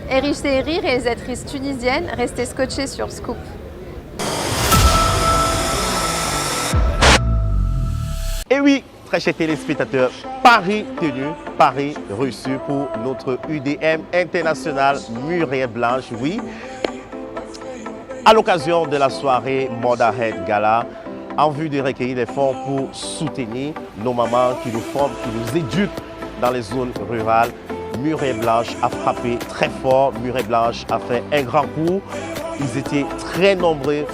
Erich Teheri, réalisatrice tunisienne, restée scotchée sur Scoop. Et oui, très chers téléspectateurs, Paris tenu, Paris reçu pour notre UDM international Muriel Blanche, oui. À l'occasion de la soirée Motherhead Gala, en vue de recueillir des fonds pour soutenir nos mamans qui nous forment, qui nous éduquent dans les zones rurales, Muriel Blanche a frappé très fort. Muriel Blanche a fait un grand coup. Ils étaient très nombreux,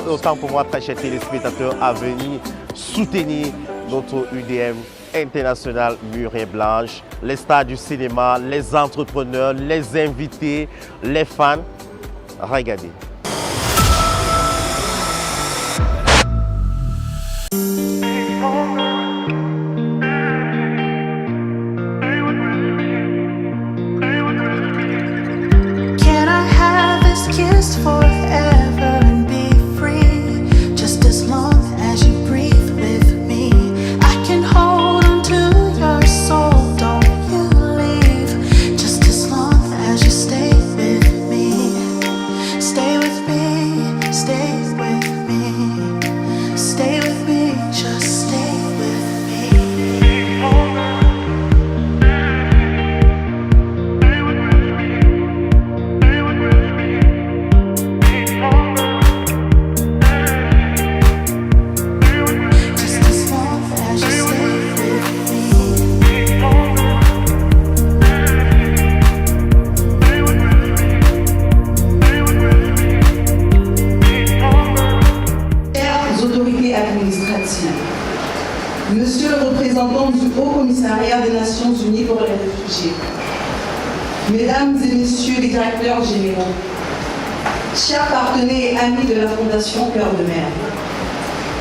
autant pour moi, très chers téléspectateurs, à venir soutenir notre UDM international Muriel Blanche, les stars du cinéma, les entrepreneurs, les invités, les fans. Regardez. Monsieur le représentant du Haut Commissariat des Nations Unies pour les réfugiés, Mesdames et Messieurs les directeurs généraux, chers partenaires et amis de la Fondation Cœur de Mer,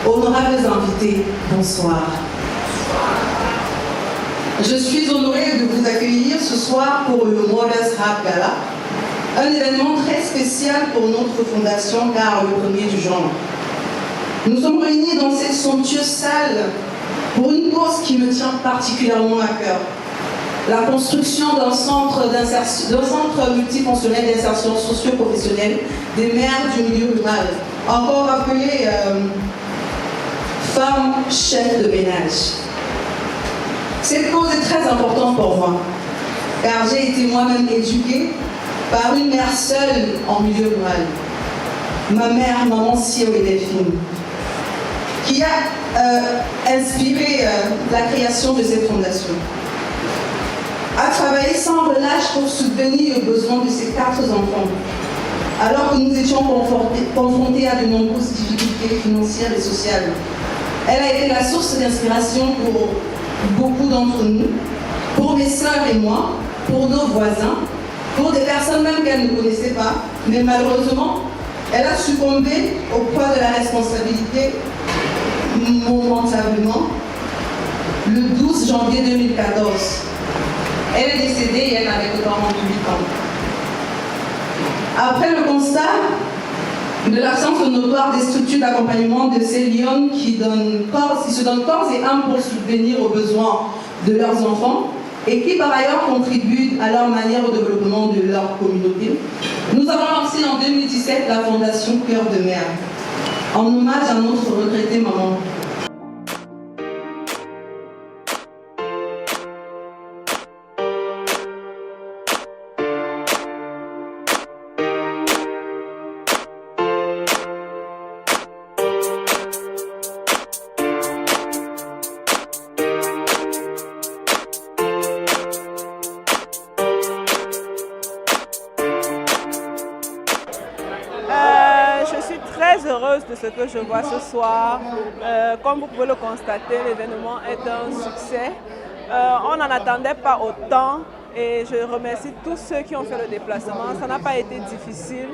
honorables invités, bonsoir. Je suis honorée de vous accueillir ce soir pour le Mother's Rap Gala, un événement très spécial pour notre fondation car le premier du genre. Nous sommes réunis dans cette somptueuse salle pour une cause qui me tient particulièrement à cœur. La construction d'un centre multifonctionnel d'insertion socio-professionnelle des mères du milieu rural, encore appelé femmes chefs de ménage. Cette cause est très importante pour moi, car j'ai été moi-même éduquée par une mère seule en milieu rural. Ma mère, maman Sio et Delphine, qui a inspiré la création de cette fondation. A travaillé sans relâche pour subvenir aux besoins de ses 4 enfants, alors que nous étions confrontés à de nombreuses difficultés financières et sociales. Elle a été la source d'inspiration pour beaucoup d'entre nous, pour mes sœurs et moi, pour nos voisins, pour des personnes même qu'elle ne connaissait pas, mais malheureusement, elle a succombé au poids de la responsabilité momentablement le 12 janvier 2014. Elle est décédée et elle n'avait que 48 ans. Après le constat de l'absence notoire des structures d'accompagnement de ces lionnes qui se donnent corps et âme pour subvenir aux besoins de leurs enfants et qui par ailleurs contribuent à leur manière au développement de leur communauté, nous avons lancé en 2017 la Fondation Cœur de Mer, en hommage à notre retraitée maman. Je suis très heureuse de ce que je vois ce soir. Comme vous pouvez le constater, l'événement est un succès. On n'en attendait pas autant et je remercie tous ceux qui ont fait le déplacement. Ça n'a pas été difficile.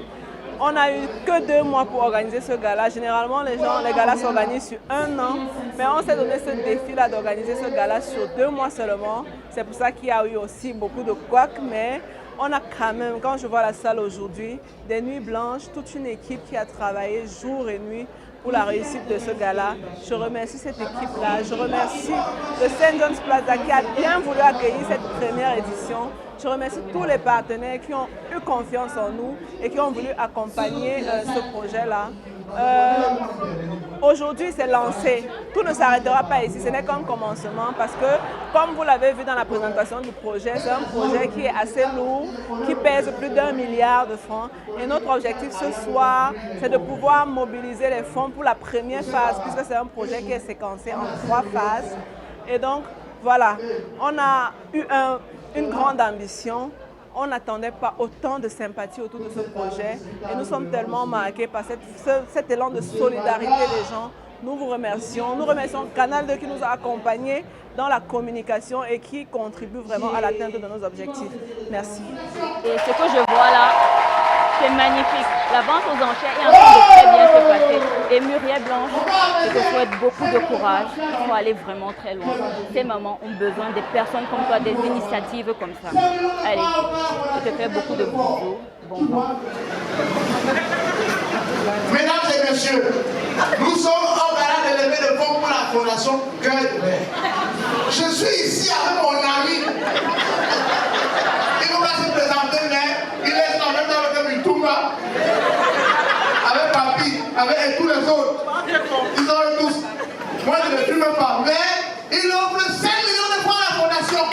On n'a eu que 2 mois pour organiser ce gala. Généralement, les galas s'organisent sur 1 an, mais on s'est donné ce défi-là d'organiser ce gala sur 2 mois seulement. C'est pour ça qu'il y a eu aussi beaucoup de couacs, mais on a quand même, quand je vois la salle aujourd'hui, des nuits blanches, toute une équipe qui a travaillé jour et nuit pour la réussite de ce gala. Je remercie cette équipe-là, je remercie le St. John's Plaza qui a bien voulu accueillir cette première édition. Je remercie tous les partenaires qui ont eu confiance en nous et qui ont voulu accompagner ce projet-là. Aujourd'hui, c'est lancé. Tout ne s'arrêtera pas ici, ce n'est qu'un commencement parce que, comme vous l'avez vu dans la présentation du projet, c'est un projet qui est assez lourd, qui pèse plus d'1 milliard de francs. Et notre objectif ce soir, c'est de pouvoir mobiliser les fonds pour la première phase, puisque c'est un projet qui est séquencé en 3 phases. Et donc, voilà, on a eu une grande ambition. On n'attendait pas autant de sympathie autour de ce projet et nous sommes tellement marqués par cet élan de solidarité des gens. Nous vous remercions. Nous remercions Canal 2 qui nous a accompagnés dans la communication et qui contribue vraiment à l'atteinte de nos objectifs. Merci. Et ce que je vois là, c'est magnifique. La vente aux enchères est en train de très bien se passer. Et Muriel Blanche, je te souhaite beaucoup de courage. Il faut aller vraiment très loin. Ces mamans ont besoin des personnes comme toi, des initiatives comme ça. Allez, je te fais beaucoup de bisous. Bon vent. Mesdames et messieurs, nous sommes en train de lever le fonds pour la fondation Cœur d'Ouvert. Je suis ici avec mon ami. Il ne va pas se présenter, mais il est en même temps avec Mitumba, avec Papi, avec tous les autres. Ils ont tous. Moi, je ne fume pas, mais il offre 5 millions de francs à la fondation.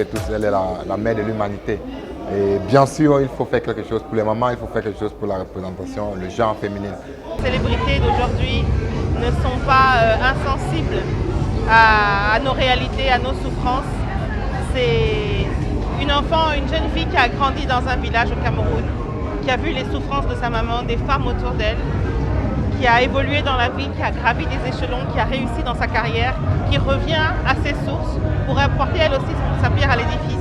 Tous, elle est la mère de l'humanité. Et bien sûr, il faut faire quelque chose pour les mamans, il faut faire quelque chose pour la représentation, le genre féminin. Les célébrités d'aujourd'hui ne sont pas insensibles à nos réalités, à nos souffrances. C'est une enfant, une jeune fille qui a grandi dans un village au Cameroun, qui a vu les souffrances de sa maman, des femmes autour d'elle, qui a évolué dans la vie, qui a gravi des échelons, qui a réussi dans sa carrière, qui revient à ses sources pour apporter elle aussi sa pierre à l'édifice.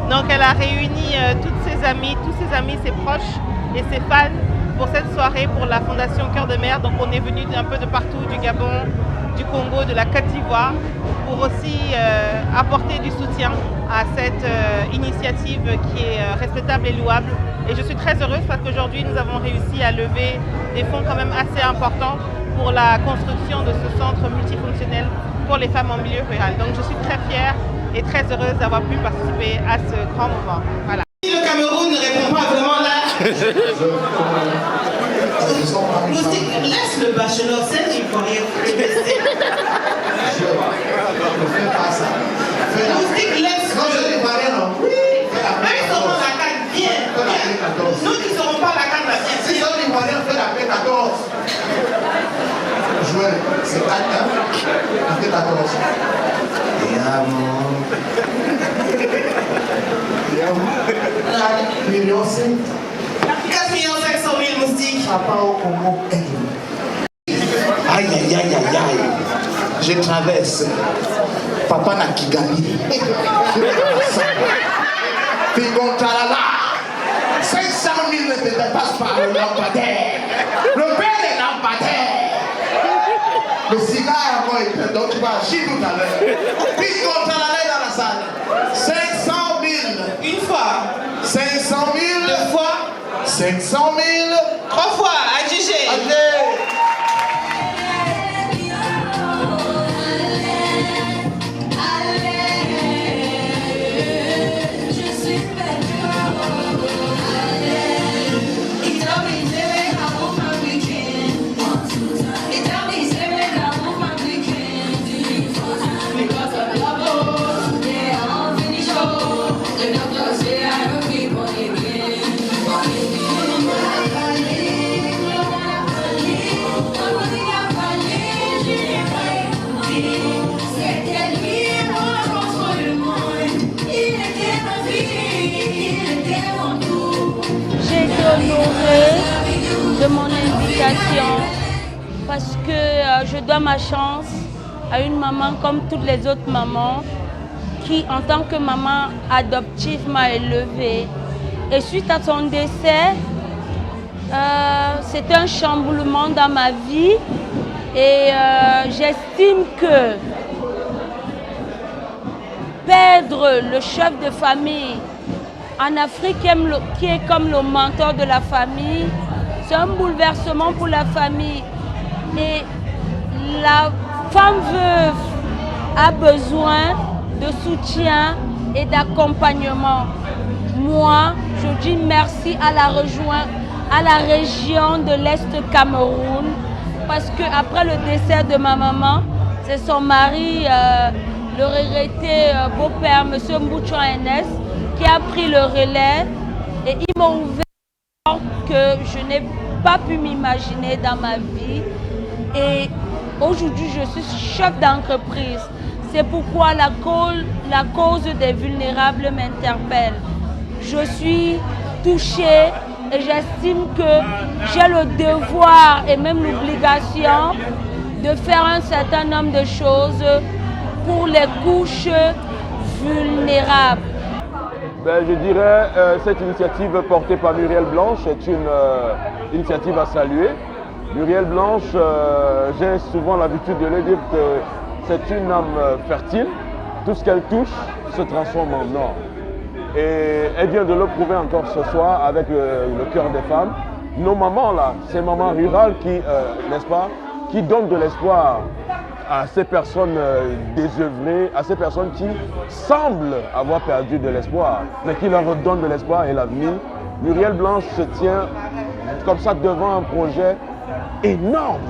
Donc elle a réuni toutes ses amies, tous ses amis, ses proches et ses fans pour cette soirée pour la Fondation Cœur de Mère. Donc on est venu un peu de partout, du Gabon, du Congo, de la Côte d'Ivoire, pour aussi apporter du soutien à cette initiative qui est respectable et louable. Et je suis très heureuse parce qu'aujourd'hui nous avons réussi à lever des fonds quand même assez importants pour la construction de ce centre multifonctionnel pour les femmes en milieu rural. Donc je suis très fière et très heureuse d'avoir pu participer à ce grand moment. Voilà. Si le Cameroun ne répond pas vraiment là, laisse le bachelor, c'est l'ivoirien. Ne fais pas ça. Moustique, laisse. Non, je l'ivoirien, non. Oui. Même si on la canne, viens. Nous qui ne serons pas la canne, viens. Si on l'ivoirien fait la paix 14. Jouer, c'est 4 ans. La paix 14. Million 5. 4 500 000 moustiques. Papa au Congo. Aïe, aïe, aïe, aïe, aïe. Je traverse. Papa na Kigali. Pigontalala. 500 000 ne te dépassent pas le lampadaire. Le père des lampadaires. Le cigare a encore été, donc tu vas agir tout à l'heure. Pigontalala dans la salle. 500 000. Une fois. 500 000. Deux fois. 500 000. 3 fois. À juger. De mon invitation parce que je dois ma chance à une maman comme toutes les autres mamans qui, en tant que maman adoptive, m'a élevée Et suite à son décès, c'était un chamboulement dans ma vie. Et j'estime que perdre le chef de famille en Afrique qui est comme le mentor de la famille, c'est un bouleversement pour la famille. Et la femme veuve a besoin de soutien et d'accompagnement. Moi, je dis merci à la région de l'Est Cameroun, parce qu'après le décès de ma maman, c'est son mari, le regretté beau-père, M. Mboucho Enes, qui a pris le relais et il m'a ouvert que je n'ai pas pu m'imaginer dans ma vie. Et aujourd'hui, je suis chef d'entreprise. C'est pourquoi la cause des vulnérables m'interpelle. Je suis touchée et j'estime que j'ai le devoir et même l'obligation de faire un certain nombre de choses pour les couches vulnérables. Je dirais cette initiative portée par Muriel Blanche est une initiative à saluer. Muriel Blanche, j'ai souvent l'habitude de le dire que c'est une âme fertile. Tout ce qu'elle touche se transforme en or. Et elle vient de le prouver encore ce soir avec le cœur des femmes. Nos mamans là, ces mamans rurales qui, n'est-ce pas, qui donnent de l'espoir à ces personnes désœuvrées, à ces personnes qui semblent avoir perdu de l'espoir, mais qui leur donnent de l'espoir et l'avenir. Muriel Blanche se tient comme ça devant un projet énorme.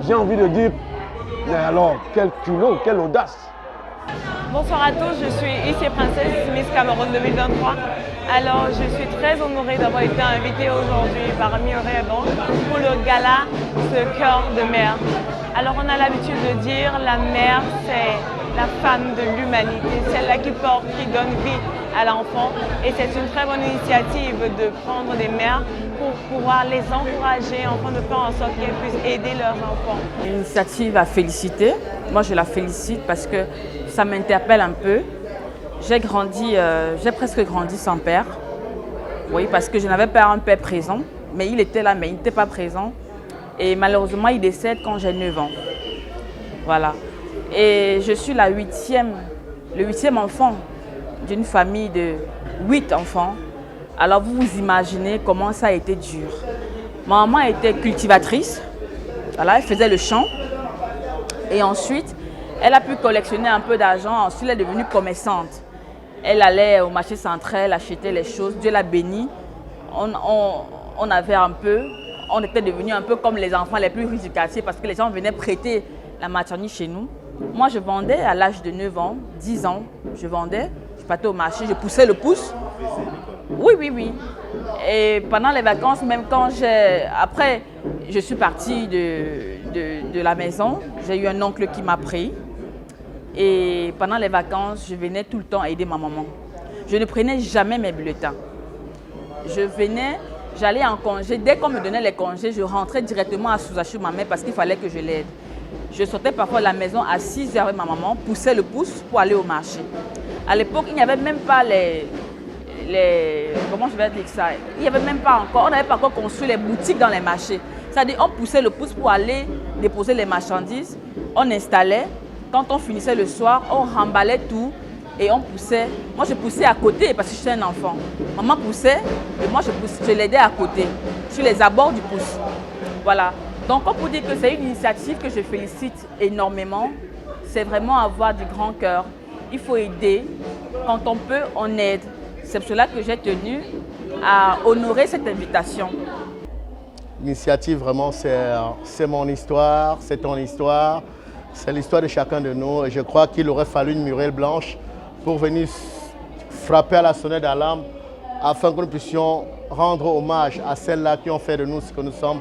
J'ai envie de dire, mais alors, quel culot, quelle audace! Bonsoir à tous, je suis Issy Princesse, Miss Cameroun 2023. Alors, je suis très honorée d'avoir été invitée aujourd'hui par Muriel Blanche pour le gala Ce cœur de mère. Alors, on a l'habitude de dire la mère, c'est la femme de l'humanité, celle-là qui porte, qui donne vie à l'enfant. Et c'est une très bonne initiative de prendre des mères pour pouvoir les encourager, enfin de faire en sorte qu'elles puissent aider leurs enfants. Une initiative à féliciter. Moi, je la félicite parce que ça m'interpelle un peu. J'ai presque grandi sans père. Oui, parce que je n'avais pas un père présent, mais il était là, mais il n'était pas présent. Et malheureusement, il décède quand j'ai 9 ans. Voilà. Et je suis le huitième enfant d'une famille de 8 enfants. Alors vous vous imaginez comment ça a été dur. Ma maman était cultivatrice. Voilà, elle faisait le champ. Et ensuite, elle a pu collectionner un peu d'argent. Ensuite, elle est devenue commerçante. Elle allait au marché central, acheter les choses. Dieu l'a bénie. On avait un peu... On était devenus un peu comme les enfants les plus riches du quartier parce que les gens venaient prêter la marchandise chez nous. Moi, je vendais à l'âge de 9 ans, 10 ans. Je vendais, je partais au marché, je poussais le pouce. Oui, oui, oui. Et pendant les vacances, même quand après, je suis partie de la maison, j'ai eu un oncle qui m'a pris. Et pendant les vacances, je venais tout le temps aider ma maman. Je ne prenais jamais mes bulletins. J'allais en congé. Dès qu'on me donnait les congés, je rentrais directement à Souzachu, ma mère, parce qu'il fallait que je l'aide. Je sortais parfois de la maison à 6 h avec ma maman, poussais le pouce pour aller au marché. À l'époque, il n'y avait même pas comment je vais dire ça? Il n'y avait même pas encore, on n'avait pas encore construit les boutiques dans les marchés. C'est-à-dire, on poussait le pouce pour aller déposer les marchandises, on installait. Quand on finissait le soir, on remballait tout. Et on poussait. Moi, je poussais à côté parce que j'étais un enfant. Maman poussait et moi, je l'aidais à côté, sur les abords du pouce. Voilà. Donc, on peut dire que c'est une initiative que je félicite énormément. C'est vraiment avoir du grand cœur. Il faut aider. Quand on peut, on aide. C'est pour cela que j'ai tenu à honorer cette invitation. L'initiative, vraiment, c'est mon histoire, c'est ton histoire. C'est l'histoire de chacun de nous. Et je crois qu'il aurait fallu une Muriel Blanche pour venir frapper à la sonnette d'alarme afin que nous puissions rendre hommage à celles-là qui ont fait de nous ce que nous sommes.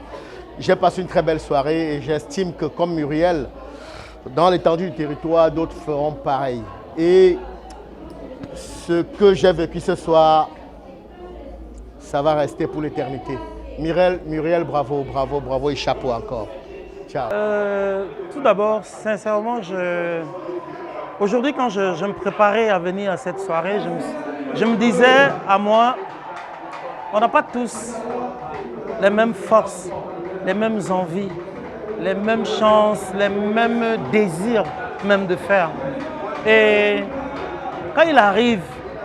J'ai passé une très belle soirée et j'estime que comme Muriel, dans l'étendue du territoire, d'autres feront pareil. Et ce que j'ai vécu ce soir, ça va rester pour l'éternité. Muriel, bravo, bravo, bravo et chapeau encore. Ciao. Tout d'abord, sincèrement, aujourd'hui, quand je me préparais à venir à cette soirée, je me disais à moi, on n'a pas tous les mêmes forces, les mêmes envies, les mêmes chances, les mêmes désirs même de faire. Et quand il arrive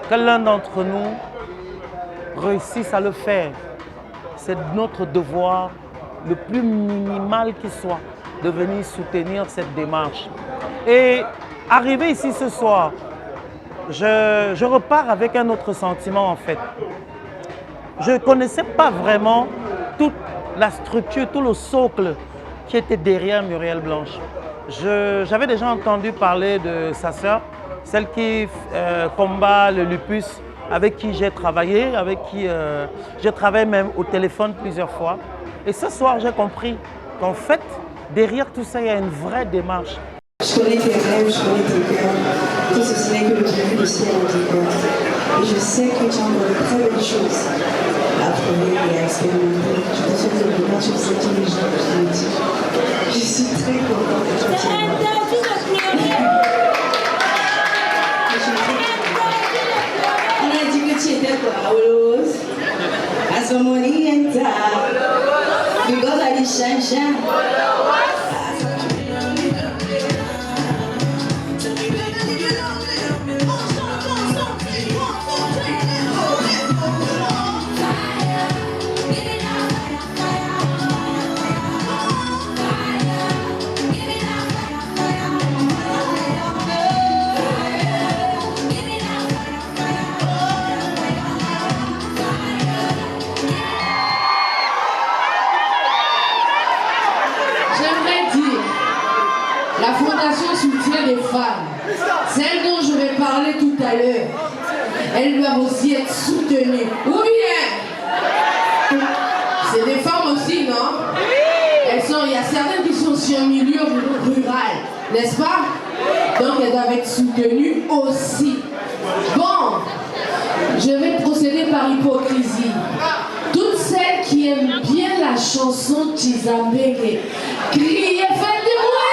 que l'un d'entre nous réussisse à le faire, c'est notre devoir, le plus minimal qui soit, de venir soutenir cette démarche. Et arrivé ici ce soir, je repars avec un autre sentiment en fait. Je ne connaissais pas vraiment toute la structure, tout le socle qui était derrière Muriel Blanche. J'avais déjà entendu parler de sa sœur, celle qui combat le lupus, avec qui j'ai travaillé, avec qui je travaille même au téléphone plusieurs fois. Et ce soir, j'ai compris qu'en fait, derrière tout ça, il y a une vraie démarche. Je connais tes rêves, je connais tes cœurs. Tout ceci n'est que le début du ciel en tes cœurs. Et je sais que tu as encore de très belles choses à trouver et à expérimenter. Je te souhaite le bonheur, tu le sais tous les jours, je te le dis. Je suis très contente de te dire. On a dit que tu étais Paulos. À ce moment-là, because I did shine. La Fondation soutient les femmes. Celles dont je vais parler tout à l'heure, elles doivent aussi être soutenues. Ou bien, c'est des femmes aussi, non? Il y a certaines qui sont sur un milieu rural, n'est-ce pas? Donc elles doivent être soutenues aussi. Bon, je vais procéder par hypocrisie. Toutes celles qui aiment bien la chanson Tizambere, criez, faites des bruits!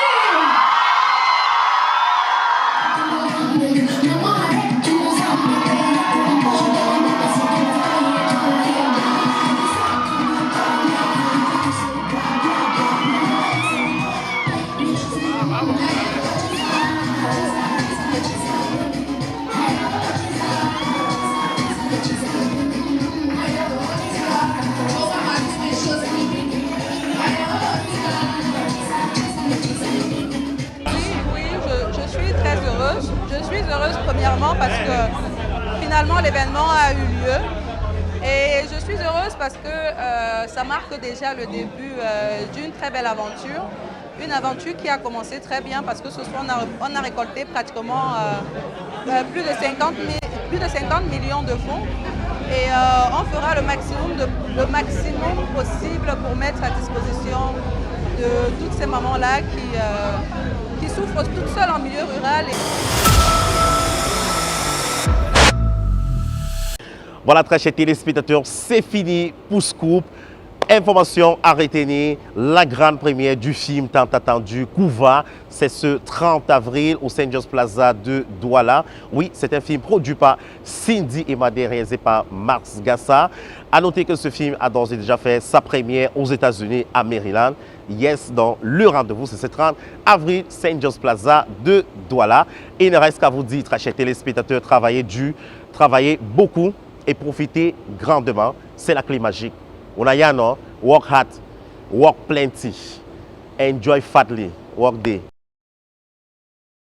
Je suis heureuse premièrement parce que finalement l'événement a eu lieu et je suis heureuse parce que ça marque déjà le début d'une très belle aventure. Une aventure qui a commencé très bien parce que ce soir on a récolté pratiquement plus de 50 millions de fonds et on fera le maximum possible pour mettre à disposition de toutes ces mamans-là qui souffrent toutes seules en milieu rural. Voilà, très chers téléspectateurs, c'est fini pour Scoop. Information à retenir, la grande première du film tant attendu, Kouva, c'est ce 30 avril au St. John's Plaza de Douala. Oui, c'est un film produit par Cindy Emadé, réalisé par Max Gassa. A noter que ce film a d'ores et déjà fait sa première aux États-Unis, à Maryland. Yes, donc le rendez-vous, c'est ce 30 avril, St. John's Plaza de Douala. Et il ne reste qu'à vous dire, très chers téléspectateurs, travaillez dur, travaillez beaucoup et profitez grandement. C'est la clé magique. On a yano, work hard, work plenty, enjoy fatly, work day.